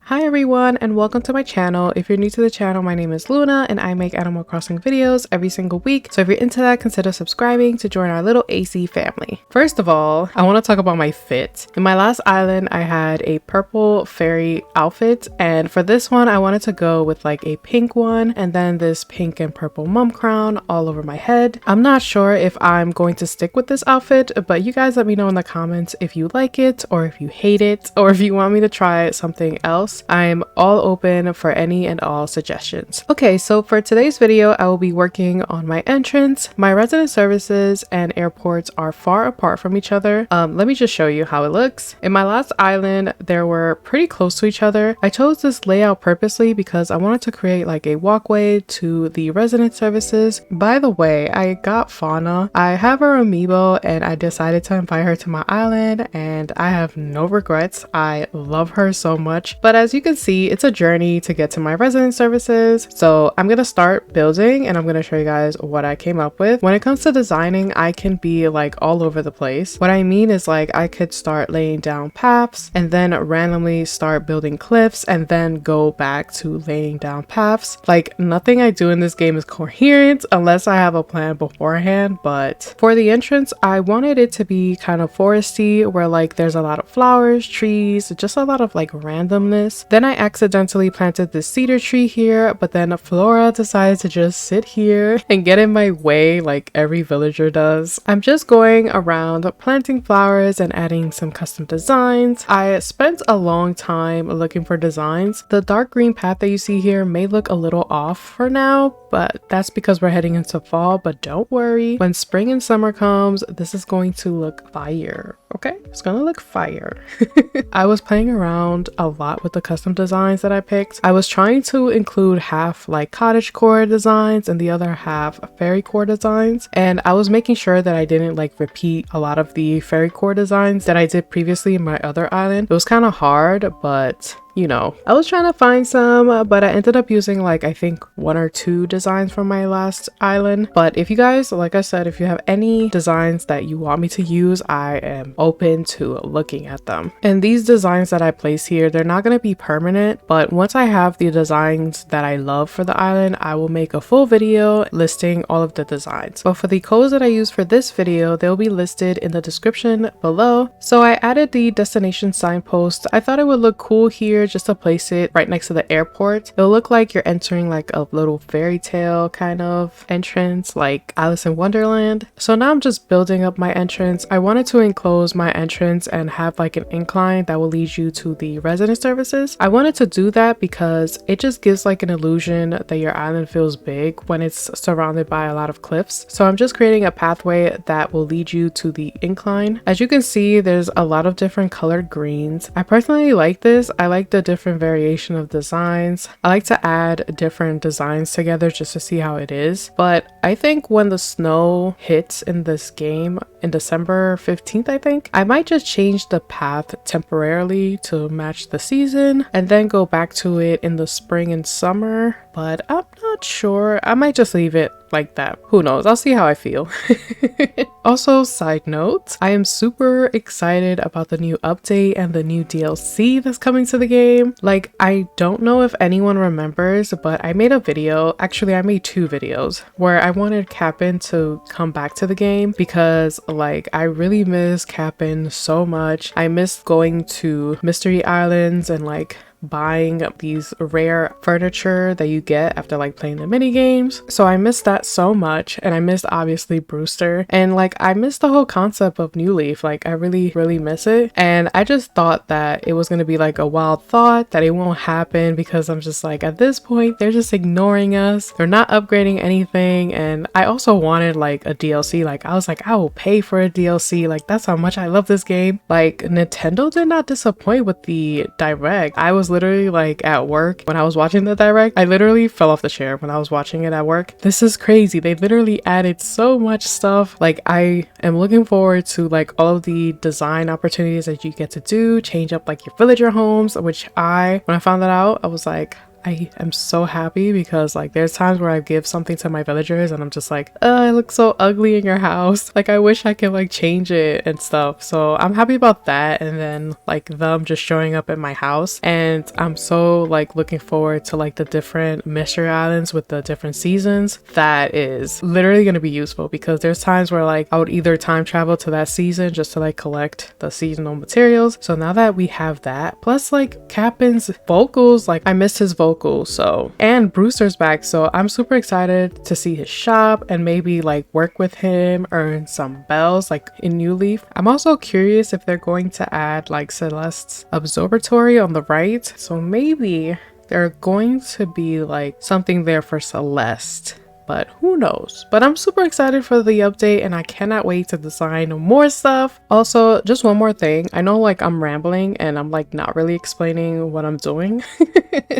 Hi everyone and welcome to my channel. If you're new to the channel, my name is Luna and I make Animal Crossing videos every single week. So if you're into that, consider subscribing to join our little AC family. First of all, I want to talk about my fit. In my last island, I had a purple fairy outfit, and for this one, I wanted to go with like a pink one and then this pink and purple mum crown all over my head. I'm not sure if I'm going to stick with this outfit, but you guys let me know in the comments if you like it or if you hate it or if you want me to try something else. I'm all open for any and all suggestions. Okay, so for today's video, I will be working on my entrance. My resident services and airports are far apart from each other. Let me just show you how it looks. In my last island, they were pretty close to each other. I chose this layout purposely because I wanted to create like a walkway to the resident services. By the way, I got Fauna. I have her amiibo and I decided to invite her to my island and I have no regrets. I love her so much. But as you can see, it's a journey to get to my resident services. So I'm gonna start building and I'm gonna show you guys what I came up with. When it comes to designing, I can be like all over the place. What I mean is like I could start laying down paths and then randomly start building cliffs and then go back to laying down paths. Like nothing I do in this game is coherent unless I have a plan beforehand. But for the entrance, I wanted it to be kind of foresty where like there's a lot of flowers, trees, just a lot of like randomness. Then I accidentally planted this cedar tree here, but then Flora decided to just sit here and get in my way like every villager does. I'm just going around planting flowers and adding some custom designs. I spent a long time looking for designs. The dark green path that you see here may look a little off for now, but that's because we're heading into fall. But don't worry, when spring and summer comes, this is going to look fire. Okay, it's gonna look fire. I was playing around a lot with the custom designs that I picked. I was trying to include half like cottagecore designs and the other half fairycore designs, and I was making sure that I didn't like repeat a lot of the fairycore designs that I did previously in my other island. It was kind of hard, but you know, I was trying to find some, but I ended up using like I think 1 or 2 designs from my last island. But if you guys, like I said, if you have any designs that you want me to use, I am open to looking at them. And these designs that I place here, they're not going to be permanent, but once I have the designs that I love for the island, I will make a full video listing all of the designs. But for the codes that I use for this video, they'll be listed in the description below. So I added the destination signpost. I thought it would look cool here just to place it right next to the airport. It'll look like you're entering like a little fairy tale kind of entrance, like Alice in Wonderland. So now I'm just building up my entrance. I wanted to enclose my entrance and have like an incline that will lead you to the resident services. I wanted to do that because it just gives like an illusion that your island feels big when it's surrounded by a lot of cliffs. So I'm just creating a pathway that will lead you to the incline. As you can see, there's a lot of different colored greens. I personally like this. I like the different variation of designs. I like to add different designs together just to see how it is. But I think when the snow hits in this game in December 15th, I think I might just change the path temporarily to match the season and then go back to it in the spring and summer. But I'm not sure. I might just leave it like that. Who knows? I'll see how I feel. Also, side note, I am super excited about the new update and the new DLC that's coming to the game. Like, I don't know if anyone remembers, but I made a video. Actually, I made 2 videos where I wanted Cap'n to come back to the game because like I really miss Cap'n so much. I miss going to mystery islands and like buying these rare furniture that you get after like playing the mini games. So I missed that so much, and I missed obviously Brewster, and like I missed the whole concept of New Leaf. Like I really miss it, and I just thought that it was going to be like a wild thought that it won't happen because I'm just like at this point they're just ignoring us, they're not upgrading anything. And I also wanted like a DLC. Like I was like, I will pay for a DLC. Like that's how much I love this game. Like Nintendo did not disappoint with the direct. I was literally like at work when I was watching the direct. I literally fell off the chair when I was watching it at work. This is crazy. They literally added so much stuff. Like I am looking forward to like all of the design opportunities that you get to do, change up like your villager homes, which when I found that out, I was like, I am so happy because like there's times where I give something to my villagers and I'm just like, it looks so ugly in your house. Like I wish I could like change it and stuff. So I'm happy about that. And then like them just showing up at my house, and I'm so like looking forward to like the different mystery islands with the different seasons. That is literally going to be useful because there's times where like I would either time travel to that season just to like collect the seasonal materials. So now that we have that, plus like Captain's vocals, like I missed his vocals. So, and Brewster's back, so I'm super excited to see his shop and maybe like work with him, earn some bells like in New Leaf. I'm also curious if they're going to add like Celeste's observatory on the right, so maybe they're going to be like something there for Celeste, but who knows. But I'm super excited for the update and I cannot wait to design more stuff. Also, just one more thing, I know like I'm rambling and I'm like not really explaining what I'm doing.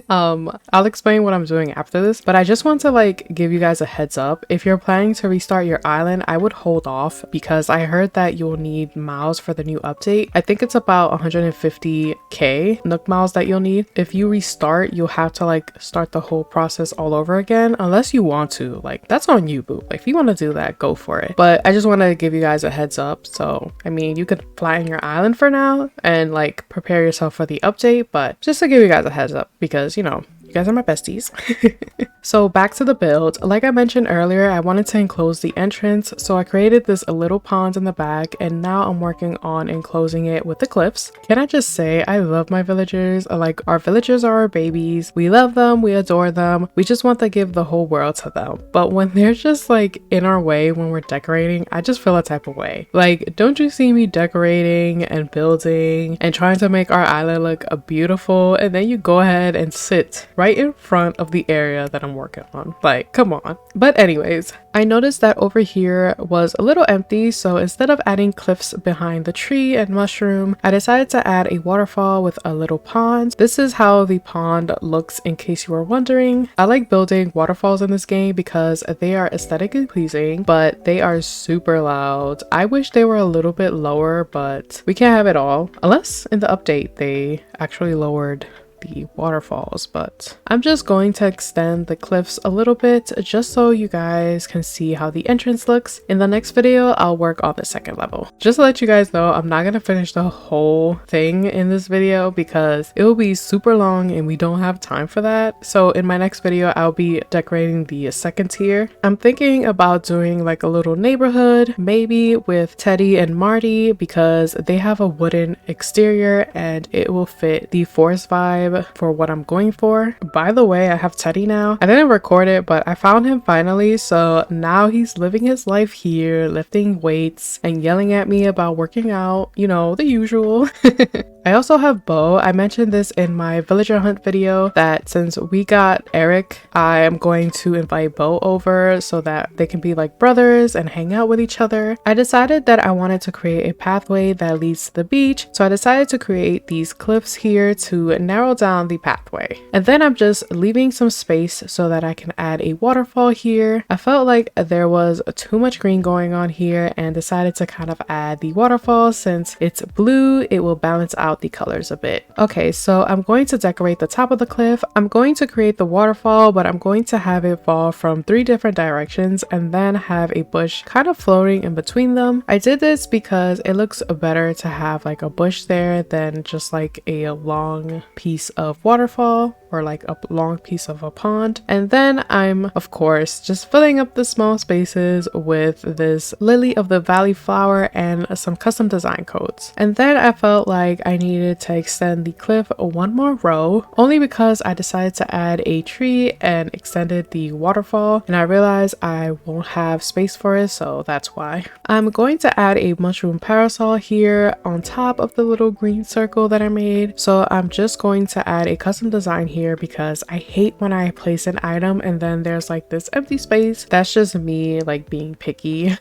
I'll explain what I'm doing after this, but I just want to like give you guys a heads up. If you're planning to restart your island, I would hold off because I heard that you'll need miles for the new update. I think it's about 150k Nook miles that you'll need. If you restart, you'll have to like start the whole process all over again unless you want to. Like that's on you, boo. Like, if you want to do that, go for it. But I just want to give you guys a heads up. So I mean, you could flatten your island for now and like prepare yourself for the update, but just to give you guys a heads up because you know, you guys are my besties. So back to the build. Like I mentioned earlier, I wanted to enclose the entrance, so I created this little pond in the back, and now I'm working on enclosing it with the cliffs. Can I just say I love my villagers? Like, our villagers are our babies. We love them, we adore them, we just want to give the whole world to them. But when they're just like in our way when we're decorating, I just feel a type of way. Like, don't you see me decorating and building and trying to make our island look beautiful, and then you go ahead and sit right in front of the area that I'm working on? Like, come on. But anyways, I noticed that over here was a little empty, so instead of adding cliffs behind the tree and mushroom, I decided to add a waterfall with a little pond. This is how the pond looks, in case you were wondering. I like building waterfalls in this game because they are aesthetically pleasing, but they are super loud. I wish they were a little bit lower, but we can't have it all, unless in the update they actually lowered the waterfalls. But I'm just going to extend the cliffs a little bit just so you guys can see how the entrance looks. In the next video, I'll work on the second level. Just to let you guys know, I'm not gonna finish the whole thing in this video because it will be super long and we don't have time for that. So in my next video, I'll be decorating the second tier. I'm thinking about doing like a little neighborhood, maybe with Teddy and Marty, because they have a wooden exterior and it will fit the forest vibe for what I'm going for. By the way, I have Teddy now. I didn't record it, but I found him finally, so now he's living his life here, lifting weights and yelling at me about working out, you know, the usual. I also have Bo. I mentioned this in my villager hunt video that since we got Eric, I am going to invite Bo over so that they can be like brothers and hang out with each other. I decided that I wanted to create a pathway that leads to the beach, so I decided to create these cliffs here to narrow down the pathway. And then I'm just leaving some space so that I can add a waterfall here. I felt like there was too much green going on here and decided to kind of add the waterfall. Since it's blue, it will balance out the colors a bit. Okay, so I'm going to decorate the top of the cliff. I'm going to create the waterfall, but I'm going to have it fall from 3 different directions and then have a bush kind of floating in between them. I did this because it looks better to have like a bush there than just like a long piece of waterfall or like a long piece of a pond. And then I'm of course just filling up the small spaces with this lily of the valley flower and some custom design codes. And then I felt like I needed to extend the cliff one more row, only because I decided to add a tree and extended the waterfall, and I realized I won't have space for it, so that's why. I'm going to add a mushroom parasol here on top of the little green circle that I made. So I'm just going to add a custom design here because I hate when I place an item and then there's like this empty space. That's just me like being picky.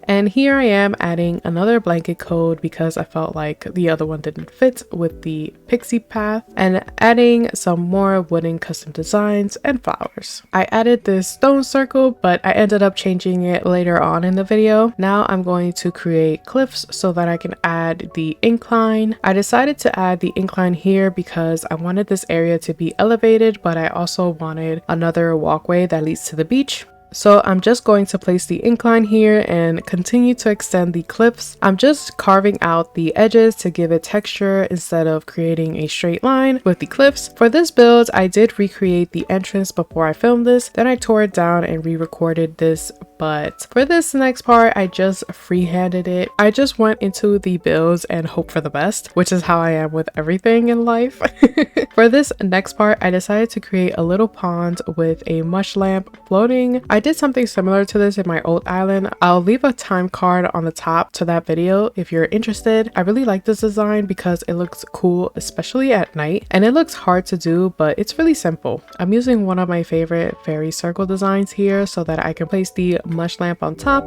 And here I am adding another blanket code because I felt like the other one didn't fit with the Pixie path, and adding some more wooden custom designs and flowers. I added this stone circle, but I ended up changing it later on in the video. Now I'm going to create cliffs so that I can add the incline. I decided to add the incline here because because I wanted this area to be elevated, but I also wanted another walkway that leads to the beach. So I'm just going to place the incline here and continue to extend the cliffs. I'm just carving out the edges to give it texture instead of creating a straight line with the cliffs. For this build, I did recreate the entrance before I filmed this, then I tore it down and re-recorded this. But for this next part, I just freehanded it. I just went into the builds and hope for the best, which is how I am with everything in life. For this next part, I decided to create a little pond with a mush lamp floating. I did something similar to this in my old island. I'll leave a time card on the top to that video if you're interested. I really like this design because it looks cool, especially at night, and it looks hard to do, but it's really simple. I'm using one of my favorite fairy circle designs here so that I can place the mush lamp on top.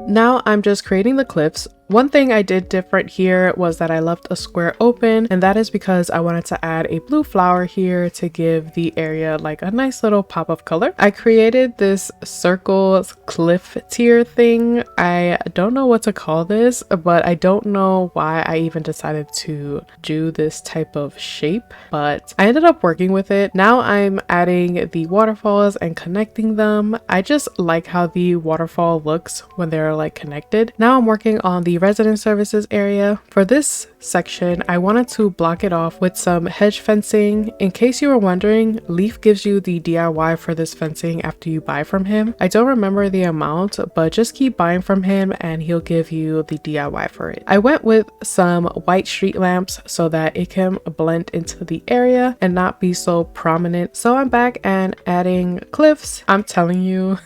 Now I'm just creating the cliffs. One thing I did different here was that I left a square open, and that is because I wanted to add a blue flower here to give the area like a nice little pop of color. I created this circle cliff tier thing. I don't know what to call this, but I don't know why I even decided to do this type of shape, but I ended up working with it. Now I'm adding the waterfalls and connecting them. I just like how the waterfall looks when they're like connected. Now I'm working on the resident services area. For this section, I wanted to block it off with some hedge fencing. In case you were wondering, Leaf gives you the DIY for this fencing after you buy from him. I don't remember the amount, but just keep buying from him and he'll give you the DIY for it. I went with some white street lamps so that it can blend into the area and not be so prominent. So I'm back and adding cliffs. I'm telling you,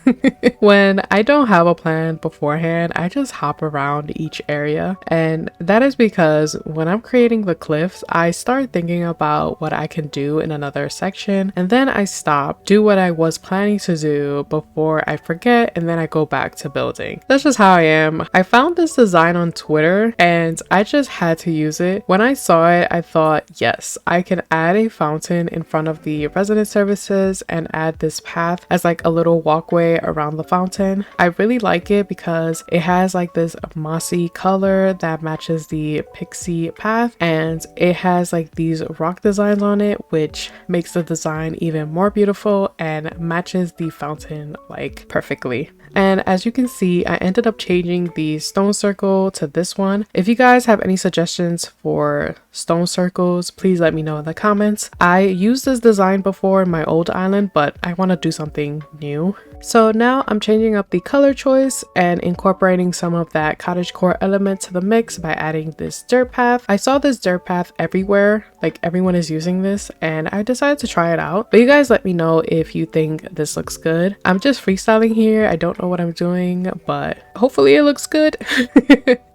when I don't have a plan beforehand, I just hop around each area, and that is because when I'm creating the cliffs, I start thinking about what I can do in another section, and then I stop, do what I was planning to do before I forget, and then I go back to building. That's just how I am. I found this design on Twitter and I just had to use it. When I saw it, I thought, yes, I can add a fountain in front of the resident services and add this path as like a little walkway around the fountain. I really like it because it has like this mossy color that matches the Pixie path, and it has like these rock designs on it, which makes the design even more beautiful and matches the fountain like perfectly. And as you can see, I ended up changing the stone circle to this one. If you guys have any suggestions for stone circles, please let me know in the comments. I used this design before in my old island, but I want to do something new. So now I'm changing up the color choice and incorporating some of that cottagecore element to the mix by adding this dirt path. I saw this dirt path everywhere, like everyone is using this, and I decided to try it out. But you guys let me know if you think this looks good. I'm just freestyling here. I don't know what I'm doing, but hopefully it looks good.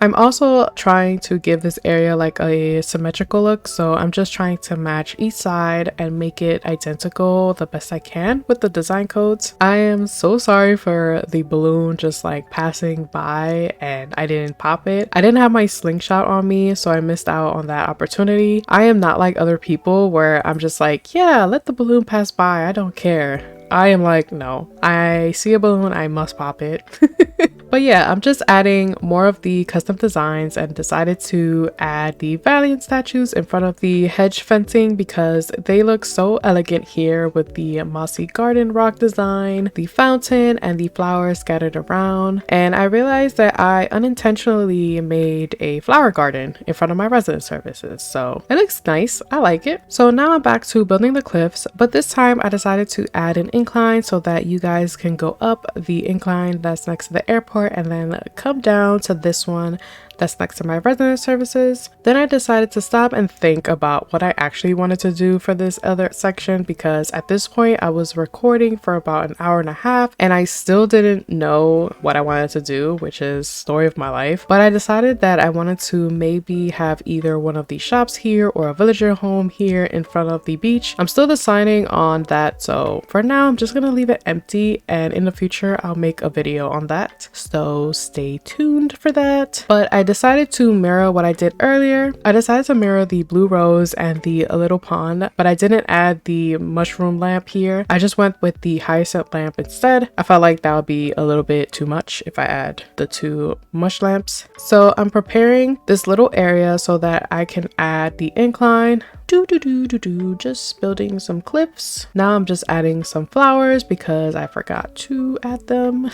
I'm also trying to give this area like a symmetrical look, so I'm just trying to match each side and make it identical the best I can with the design codes. I am so sorry for the balloon just like passing by and I didn't pop it. I didn't have my slingshot on me, so I missed out on that opportunity. I am not like other people where I'm just like, yeah, let the balloon pass by, I don't care. I am like, no, I see a balloon, I must pop it. But yeah, I'm just adding more of the custom designs and decided to add the Valiant statues in front of the hedge fencing because they look so elegant here with the mossy garden rock design, the fountain, and the flowers scattered around. And I realized that I unintentionally made a flower garden in front of my resident services, so it looks nice. I like it. So now I'm back to building the cliffs, but this time I decided to add an incline so that you guys can go up the incline that's next to the airport and then come down to this one that's next to my resident services. Then I decided to stop and think about what I actually wanted to do for this other section, because at this point I was recording for about an hour and a half and I still didn't know what I wanted to do, which is story of my life. But I decided that I wanted to maybe have either one of these shops here or a villager home here in front of the beach. I'm still deciding on that, so for now I'm just gonna leave it empty, and in the future I'll make a video on that, so stay tuned for that. But I decided to mirror what I did earlier. I decided to mirror the blue rose and the little pond, but I didn't add the mushroom lamp here. I just went with the hyacinth lamp instead. I felt like that would be a little bit too much if I add the two mush lamps. So I'm preparing this little area so that I can add the incline. Just building some cliffs. Now I'm just adding some flowers because I forgot to add them.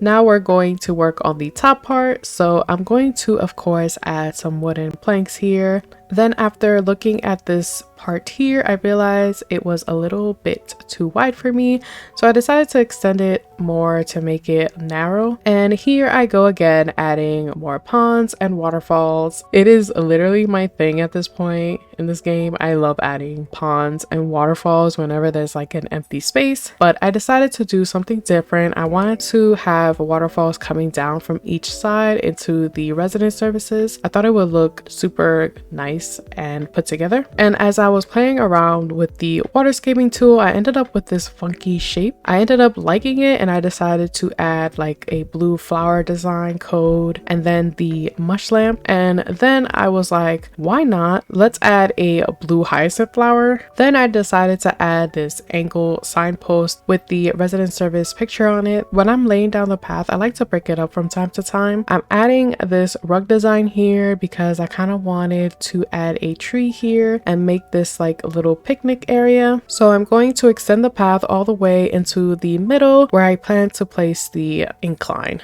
Now we're going to work on the top part. So I'm going to, of course, add some wooden planks here. Then after looking at this part here, I realized it was a little bit too wide for me. So I decided to extend it more to make it narrow. And here I go again, adding more ponds and waterfalls. It is literally my thing at this point in this game. I love adding ponds and waterfalls whenever there's like an empty space, but I decided to do something different. I wanted to have waterfalls coming down from each side into the resident services. I thought it would look super nice and put together. And as I was playing around with the waterscaping tool, I ended up with this funky shape. I ended up liking it, and I decided to add like a blue flower design code and then the mush lamp. And then I was like, why not? Let's add a blue hyacinth flower. Then I decided to add this angle signpost with the resident service picture on it. When I'm laying down the path, I like to break it up from time to time. I'm adding this rug design here because I kind of wanted to add a tree here and make this like a little picnic area. So I'm going to extend the path all the way into the middle where I plan to place the incline.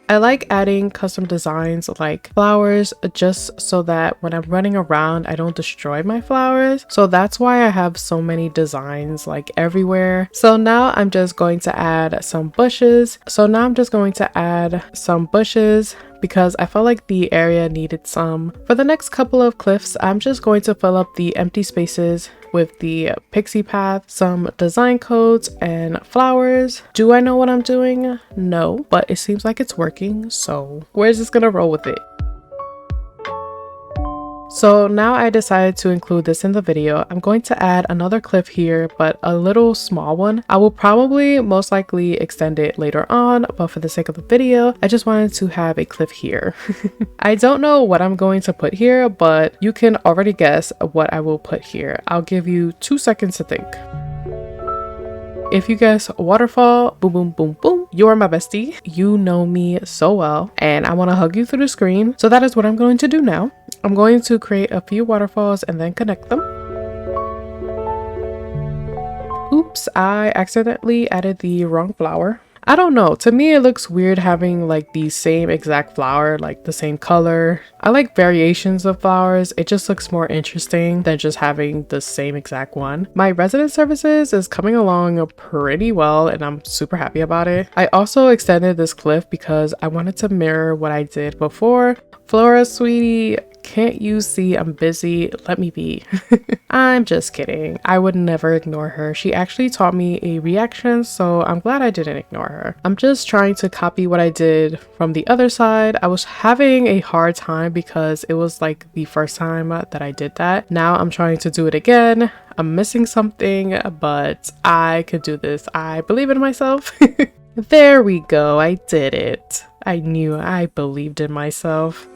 I like adding custom designs like flowers just so that when I'm running around, I don't destroy my flowers. So that's why I have so many designs like everywhere. So now I'm just going to add some bushes. Because I felt like the area needed some. For the next couple of cliffs, I'm just going to fill up the empty spaces with the pixie path, some design codes, and flowers. Do I know what I'm doing? No, but it seems like it's working, so we're just gonna roll with it. So now I decided to include this in the video. I'm going to add another cliff here, but a little small one. I will probably most likely extend it later on, but for the sake of the video, I just wanted to have a cliff here. I don't know what I'm going to put here, but you can already guess what I will put here. I'll give you 2 seconds to think. If you guess waterfall, boom, boom, boom, boom, you're my bestie. You know me so well, and I want to hug you through the screen. So that is what I'm going to do now. I'm going to create a few waterfalls and then connect them. Oops, I accidentally added the wrong flower. I don't know, to me it looks weird having like the same exact flower, like the same color. I like variations of flowers. It just looks more interesting than just having the same exact one. My resident services is coming along pretty well and I'm super happy about it. I also extended this cliff because I wanted to mirror what I did before. Flora, sweetie, can't you see I'm busy? Let me be. I'm just kidding. I would never ignore her. She actually taught me a reaction, so I'm glad I didn't ignore her. I'm just trying to copy what I did from the other side. I was having a hard time because it was like the first time that I did that. Now I'm trying to do it again. I'm missing something, but I could do this. I believe in myself. There we go. I did it. I knew I believed in myself.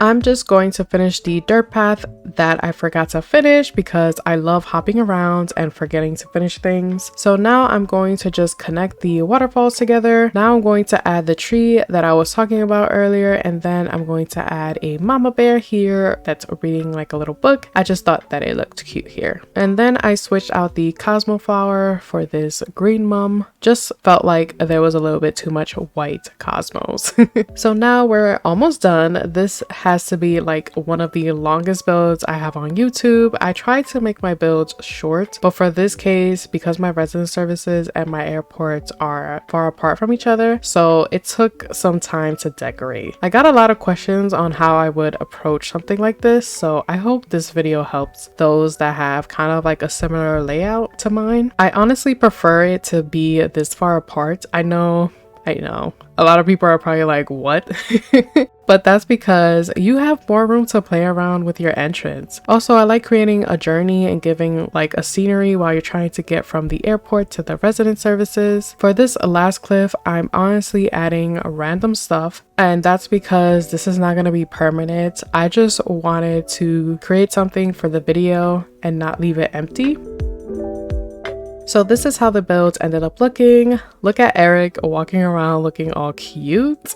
I'm just going to finish the dirt path that I forgot to finish because I love hopping around and forgetting to finish things. So now I'm going to just connect the waterfalls together. Now I'm going to add the tree that I was talking about earlier, and then I'm going to add a mama bear here that's reading like a little book. I just thought that it looked cute here. And then I switched out the Cosmo flower for this green mum. Just felt like there was a little bit too much white cosmos. So now we're almost done. This has to be like one of the longest builds I have on YouTube. I tried to make my builds short, but for this case, because my resident services and my airports are far apart from each other, so it took some time to decorate. I got a lot of questions on how I would approach something like this, so I hope this video helps those that have kind of like a similar layout to mine. I honestly prefer it to be this far apart. I know a lot of people are probably like, what? But that's because you have more room to play around with your entrance. Also, I like creating a journey and giving like a scenery while you're trying to get from the airport to the resident services. For this last cliff, I'm honestly adding random stuff, and that's because this is not going to be permanent. I just wanted to create something for the video and not leave it empty. So this is how the builds ended up looking. Look at Eric walking around looking all cute.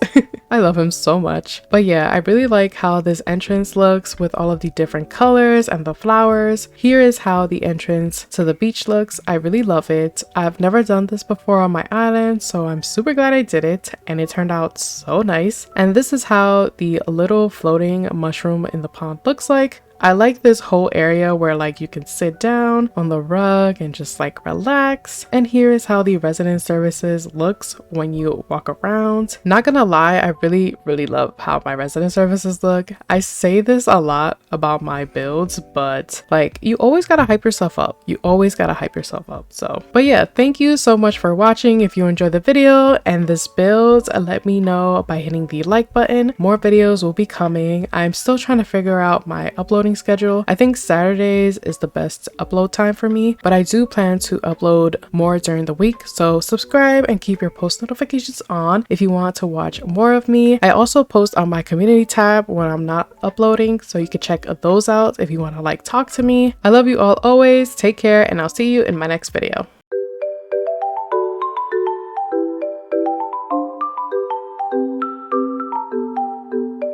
I love him so much. But yeah, I really like how this entrance looks with all of the different colors and the flowers. Here is how the entrance to the beach looks. I really love it. I've never done this before on my island, so I'm super glad I did it, and it turned out so nice. And this is how the little floating mushroom in the pond looks like. I like this whole area where like you can sit down on the rug and just like relax. And here is how the resident services looks when you walk around. Not gonna lie, I really love how my resident services look. I say this a lot about my builds, but like you always gotta hype yourself up. You always gotta hype yourself up. So, but yeah, thank you so much for watching. If you enjoyed the video and this build, let me know by hitting the like button. More videos will be coming. I'm still trying to figure out my uploading schedule. I think Saturdays is the best upload time for me, but I do plan to upload more during the week. So subscribe and keep your post notifications on if you want to watch more of me. I also post on my community tab when I'm not uploading, so you can check those out if you want to like talk to me. I love you all always. Take care, and I'll see you in my next video.